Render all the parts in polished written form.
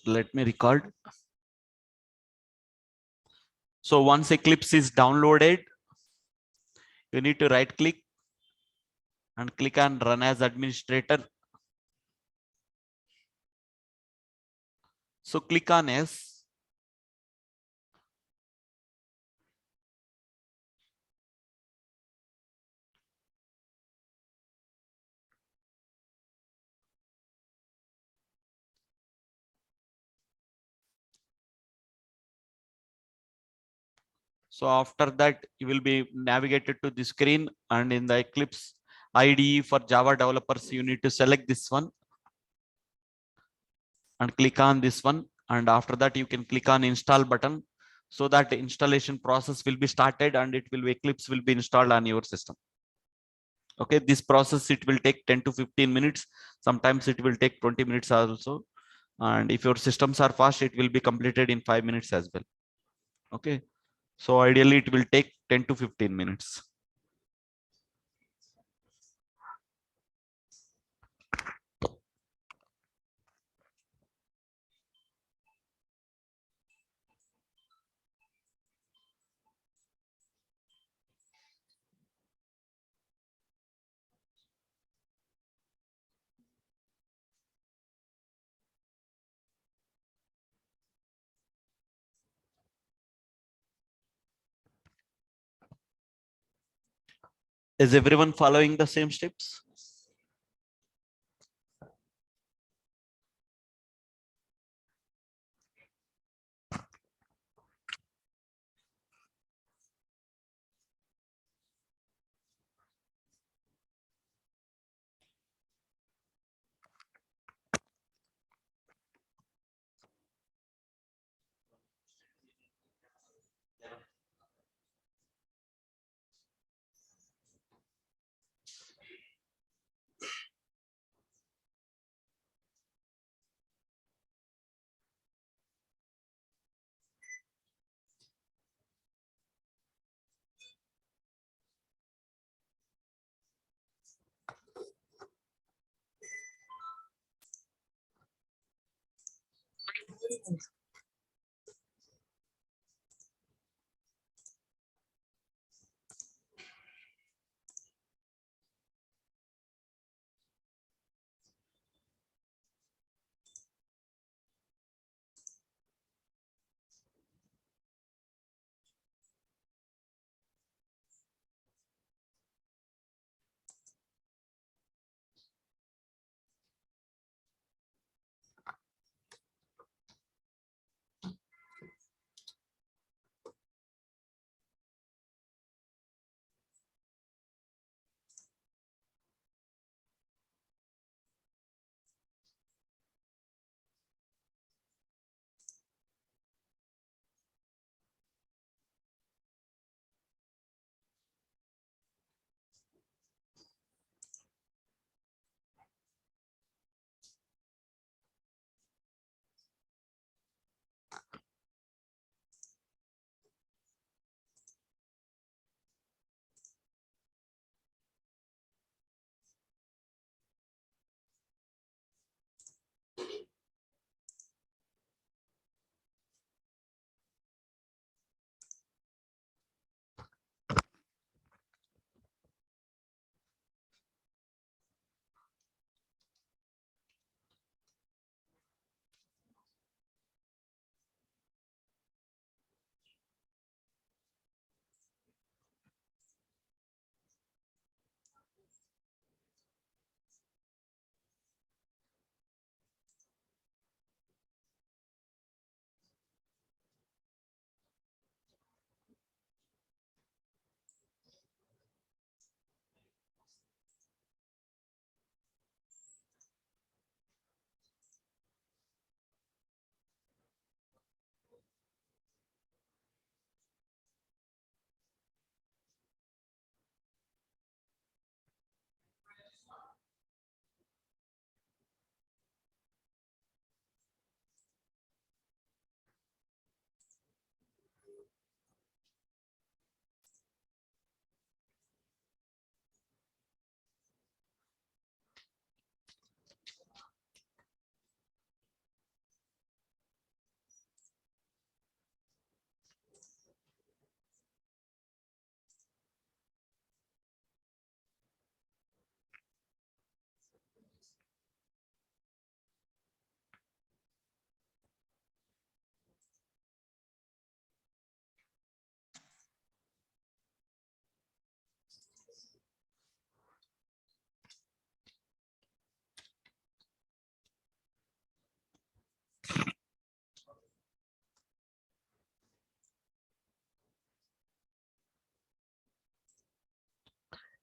let me record. So once Eclipse is downloaded, you need to right click and click on run as administrator. So click on yes. So after that, you will be navigated to the screen, and in the Eclipse IDE for Java developers, you need to select this one and click on this one. And after that, you can click on install button so that the installation process will be started and Eclipse will be installed on your system. Okay, this process, it will take 10 to 15 minutes. Sometimes it will take 20 minutes also. And if your systems are fast, it will be completed in 5 minutes as well. Okay, so ideally it will take 10 to 15 minutes. Is everyone following the same steps?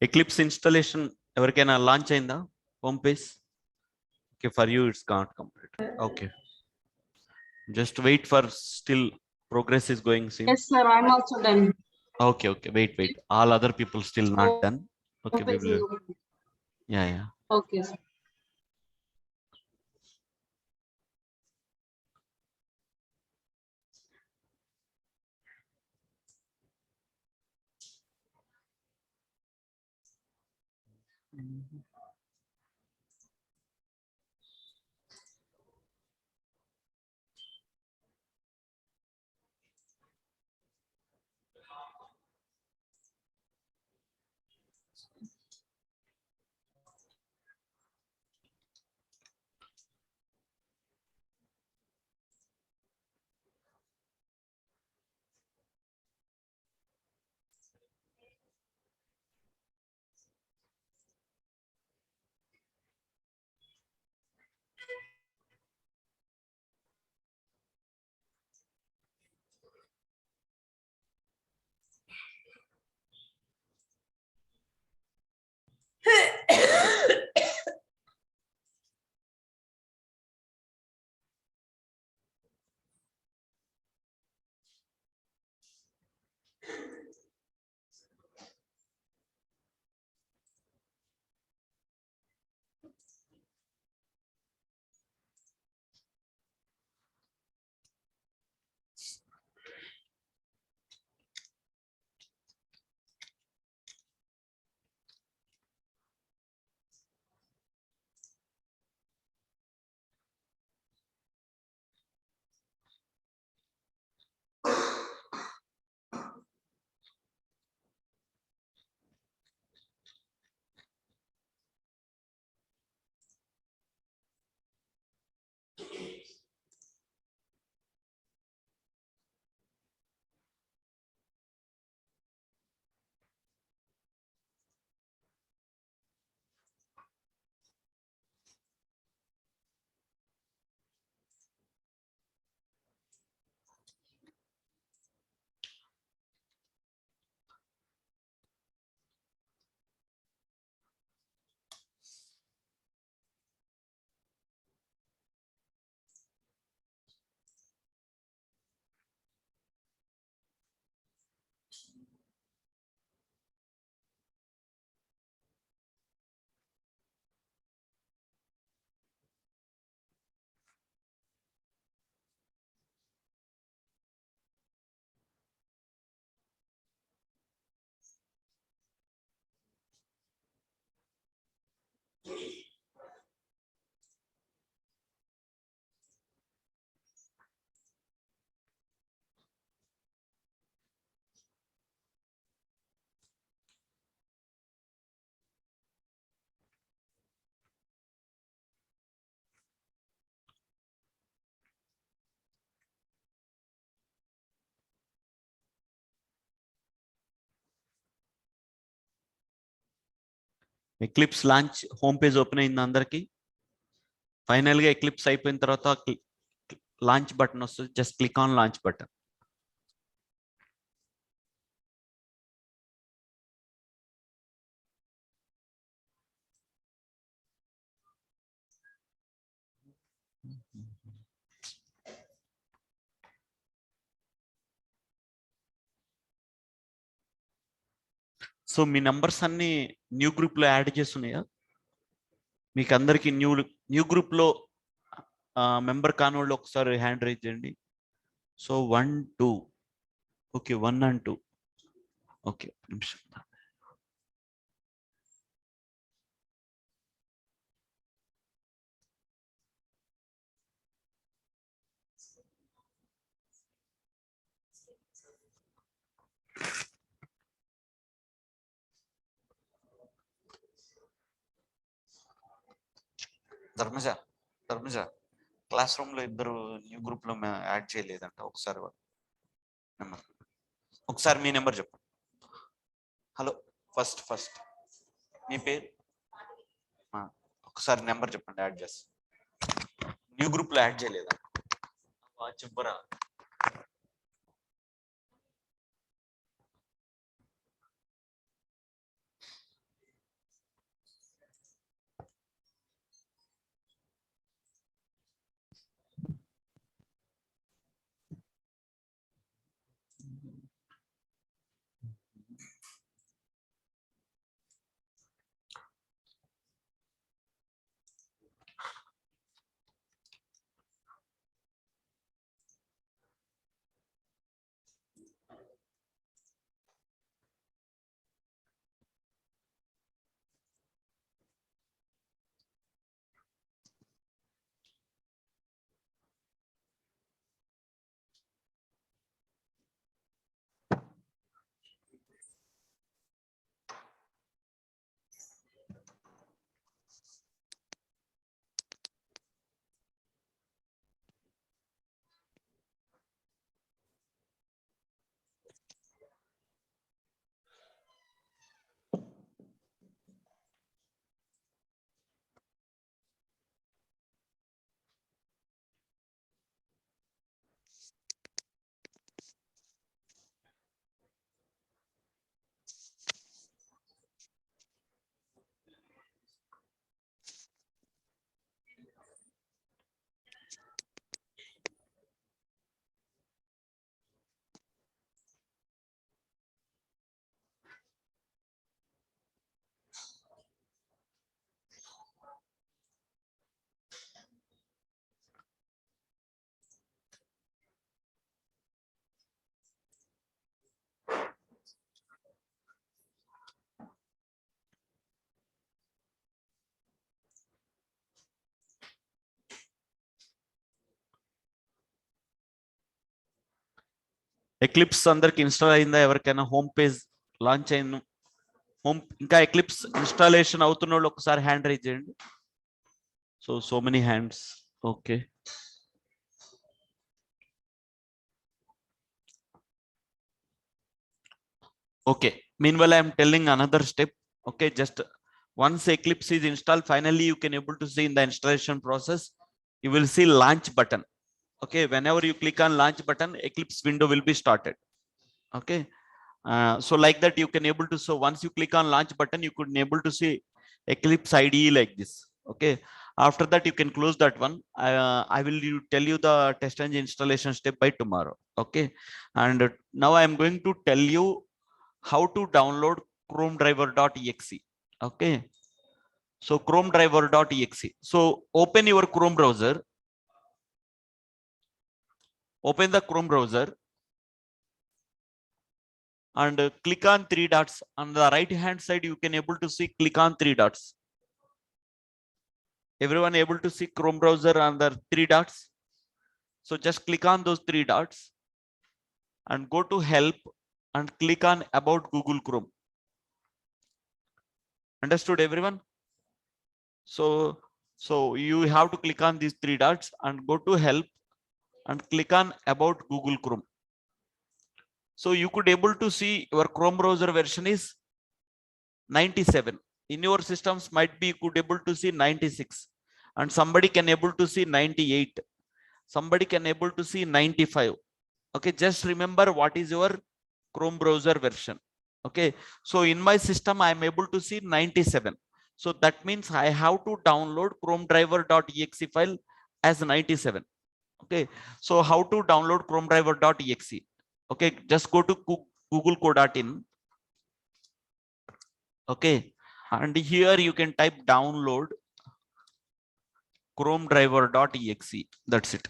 Eclipse installation ఎవరికైనా launch అయిందా home page? Okay, for you it's not complete. Okay, just wait for still progress is going same. Yes, sir. I'm also done. Okay, wait. All other people still not done. Okay, we will. Yeah. Okay, sir. Eclipse launch home page open అయింది అందరికి. Final గా Eclipse అయిపోయిన తర్వాత launch button వస్తుంది, just click on launch button. So me numbers అన్ని new group లో add చేస్తున్నాయా? మీకు అందరికి న్యూ గ్రూప్ లో మెంబర్ కాని వాళ్ళు ఒకసారి హ్యాండ్ రైజ్ చేయండి. సో 1 2 ఓకే 1 and 2 ఓకే నిమిషం. ధర్మజ క్లాస్ రూమ్ లో ఇద్దరు న్యూ గ్రూప్ లో యాడ్ చేయలేదంట. ఒకసారి మీ నెంబర్ చెప్పండి. హలో, ఫస్ట్ మీ పేరు ఒకసారి నెంబర్ చెప్పండి, యాడ్ చేస్తా. న్యూ గ్రూప్ లో యాడ్ చేయలేదా? చెప్పరా. ఎక్లిప్స్ అందరికి ఇన్స్టాల్ అయిందా? ఎవరికైనా హోమ్ పేజ్ లాంచ్ అయిన హోమ్ ఇంకా ఎక్లిప్స్ ఇన్స్టాలేషన్ అవుతున్న వాళ్ళు ఒకసారి హ్యాండ్ రైజ్ చేయండి. So many hands. Okay, okay. Meanwhile, I am telling another step. Okay, just once Eclipse is installed, finally you can able to see in the installation process, you will see launch button. Okay, whenever you click on launch button, Eclipse window will be started. Okay, so like that you can able to, so once you click on launch button, you could able to see Eclipse IDE like this. Okay, after that you can close that one. I will tell you the test engine installation step by tomorrow. Okay, and now I am going to tell you how to download Chrome driver.exe. Okay, so Chrome driver.exe. So open your Chrome browser, open the Chrome browser, and click on three dots. On the right hand side you can able to see, click on three dots. Everyone able to see Chrome browser on the three dots? So just click on those three dots and go to help and click on about Google Chrome. Understood everyone? So you have to click on these three dots and go to help and click on about Google Chrome. So you could able to see your Chrome browser version is 97. In your systems might be you could able to see 96, and somebody can able to see 98, somebody can able to see 95. Okay, just remember what is your Chrome browser version. Okay, so in my system I am able to see 97. So that means I have to download Chrome driver.exe file as 97. Okay, so how to download Chrome driver.exe? Okay, just go to google.co.in. Okay, and here you can type download Chrome driver.exe. That's it.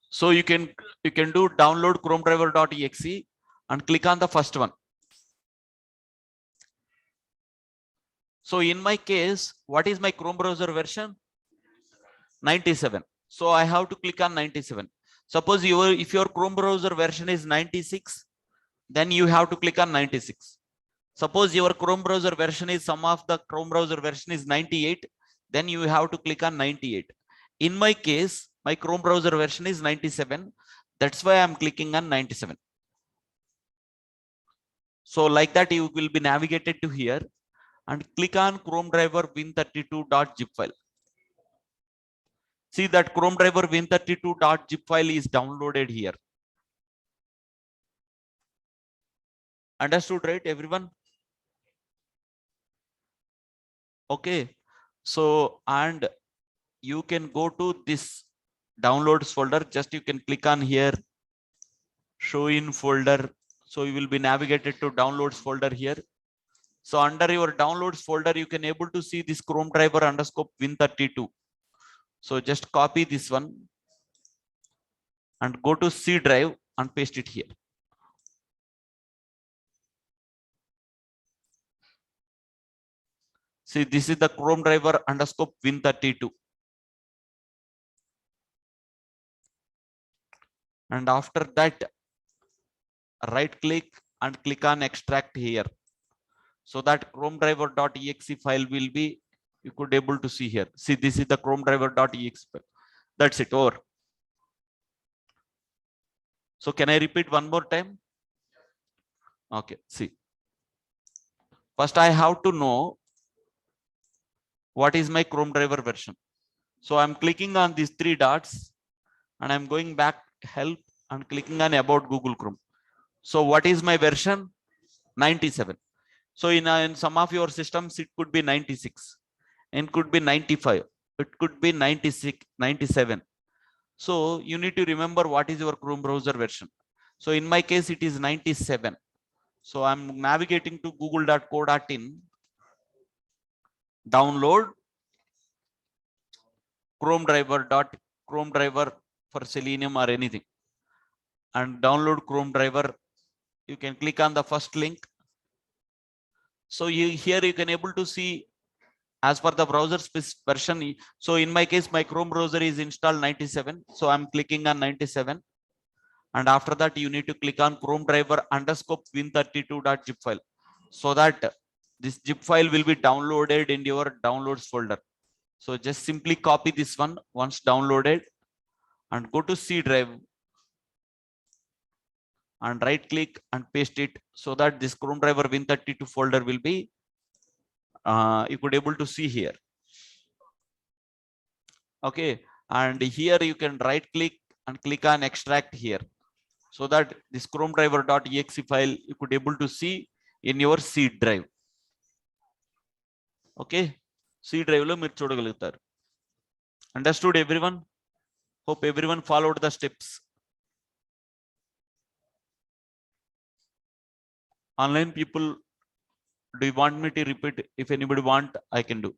So you can do download Chrome driver.exe and click on the first one. So in my case, what is my Chrome browser version? 97. So I have to click on 97. Suppose if your Chrome browser version is 96, then you have to click on 96. Suppose your Chrome browser version is, some of the Chrome browser version is 98, then you have to click on 98. In my case, my Chrome browser version is 97. That's why I'm clicking on 97. So like that you will be navigated to here and click on Chrome driver win32.zip file. See that Chrome driver win32.zip file is downloaded here. Understood, right, everyone? Okay, so and you can go to this downloads folder. Just you can click on here, show in folder. So you will be navigated to downloads folder here. So under your downloads folder, you can able to see this Chrome driver underscore win32. So just copy this one and go to C drive and paste it here. See, this is the Chrome driver underscore win32. And after that, right click and click on extract here. So that Chrome driver.exe file will be, you could able to see here. See, this is the Chrome driver.exe file. That's it, over. So can I repeat one more time? Okay, see. First, I have to know what is my Chrome driver version. So I'm clicking on these three dots and I'm going back help and clicking on about Google Chrome. So what is my version? 97. So in some of your systems, it could be 96 and could be 95. It could be 96, 97. So you need to remember what is your Chrome browser version. So in my case, it is 97. So I'm navigating to google.co.in, download Chrome driver for Selenium or anything, and download Chrome driver. You can click on the first link. So here you can able to see as per the browser version. So in my case, my Chrome browser is installed 97. So I'm clicking on 97. And after that, you need to click on Chrome driver underscore win32.zip file, so that this zip file will be downloaded in your downloads folder. So just simply copy this one once downloaded and go to C drive and right click and paste it, so that this Chrome driver win32 folder will be you could able to see here. Okay, and here you can right click and click on extract here, so that this Chrome driver.exe file you could able to see in your C drive. Okay, C drive lo మీరు చూడగలుగుతారు. Understood everyone? Hope everyone followed the steps. Online people, do you want me to repeat? If anybody want, I can do.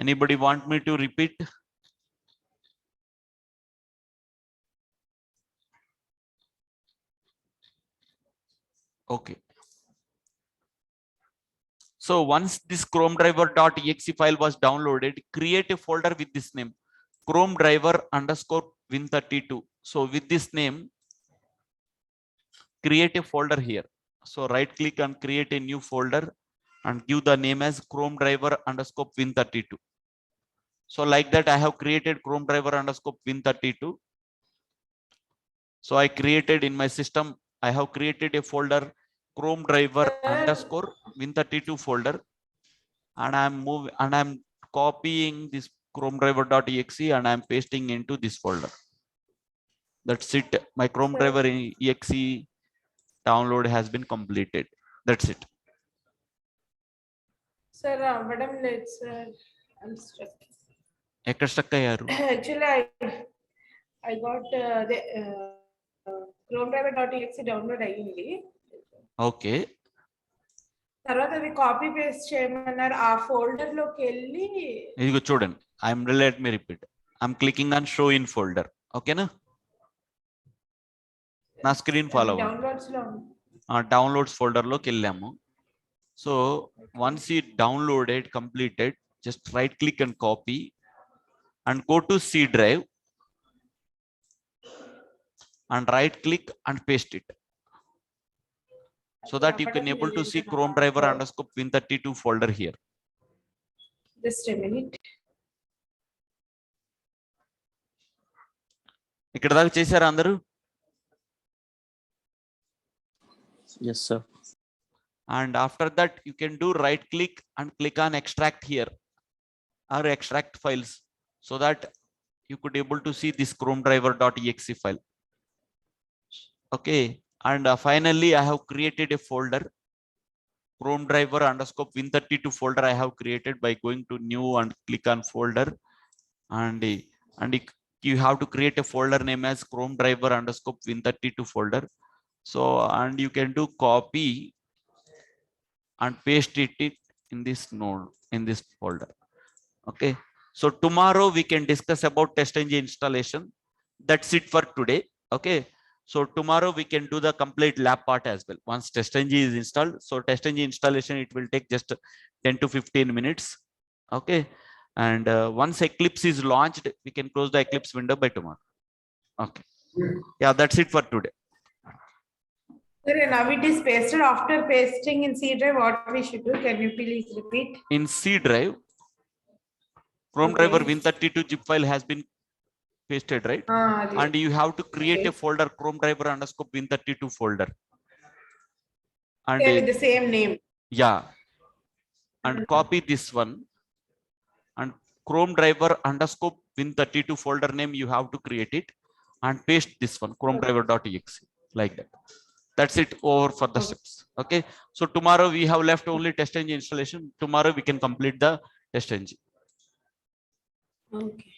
Anybody want me to repeat? Okay. So once this Chrome driver.exe file was downloaded, create a folder with this name, Chrome driver underscore win32. So with this name, create a folder here. So right click and create a new folder and give the name as Chrome driver underscore win32. So like that, I have created Chrome driver underscore win32. So I created in my system, I have created a folder Chrome driver underscore win32 folder, and I'm copying this Chrome driver.exe and I'm pasting into this folder. That's it. My Chrome driver exe download has been completed. That's it. Sir, madam, let's. I'm stuck. ఎక్కడ stuck అయ్యారు? Actually, I got the Chrome driver.exe download అయ్యింది. Okay, తర్వాత అది copy paste చేయమన్నారు. ఆ folder లోకి వెళ్ళి ఇదిగో చూడండి. Let me repeat. I'm clicking on show in folder. ఓకేనా? నా స్క్రీన్ ఫాలో డౌన్లోడ్స్ ఫోల్డర్ లోకి వెళ్ళాము. So once it downloaded completed, just right click and copy and go to C drive and right click and paste it, so that you can able to see Chrome driver underscore win32 folder here. Just a minute. ఇక్కడ దాకా చేశారా అందరూ? Yes sir. And after that you can do right click and click on extract here or extract files, so that you could able to see this Chrome driver.exe file. Okay, and finally I have created a folder Chrome driver underscore win32 folder I have created by going to new and click on folder, and you have to create a folder name as Chrome driver underscore win32 folder. So and you can do copy and paste it in this node, in this folder. Okay, so tomorrow we can discuss about TestNG installation. That's it for today. Okay, so tomorrow we can do the complete lab part as well once TestNG is installed. So TestNG installation, it will take just 10 to 15 minutes. Okay, and once Eclipse is launched, we can close the Eclipse window by tomorrow. Okay, yeah, that's it for today. Sir, now it is pasted. After pasting in C drive, what we should do? Can you please repeat? In C drive, Chrome driver win32 zip file has been pasted, right? And you have to create a folder Chrome driver underscore win32 folder, and with the same name. Yeah, and copy this one and Chrome driver underscore win32 folder name, you have to create it and paste this one Chrome driver.exe, like that. That's it, over for the steps. Okay, so tomorrow we have left only TestNG installation. Tomorrow we can complete the TestNG. Okay.